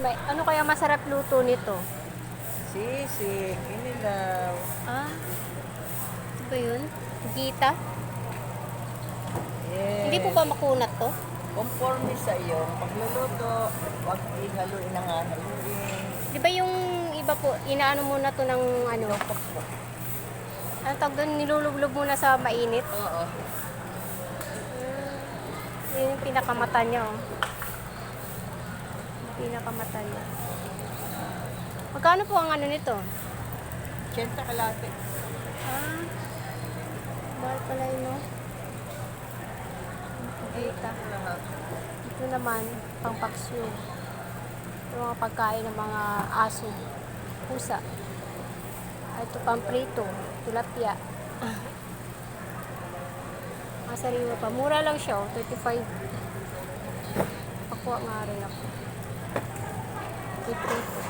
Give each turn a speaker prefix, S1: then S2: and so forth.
S1: May, ano kaya masarap luto nito?
S2: Sisig, inilaw.
S1: Ah, ito ba yun? Gita? Hindi po
S2: Yes.
S1: ba makunat to?
S2: Conforme sa iyong pagluluto, huwag ihaluin ang hahaluin.
S1: Di ba yung iba po, inaano muna to ng ano?
S2: Pinupukpok.
S1: Ano tawag doon? Nilulublog muna sa mainit?
S2: Oo.
S1: Yun yung pinakamata niya, oh. Yung pinakamata niya. Magkano po ang ano nito?
S2: 80 kalate.
S1: Ah, mahal pala yun, no? Gita.
S2: Lahat.
S1: Ito naman, pang paksyo. Ito mga pagkain ng mga aso. Pusa. Ito pang prito. Tilapia. Masariwa pa. Mura lang siya, oh. 35. Pakuha nga rin ako. 50.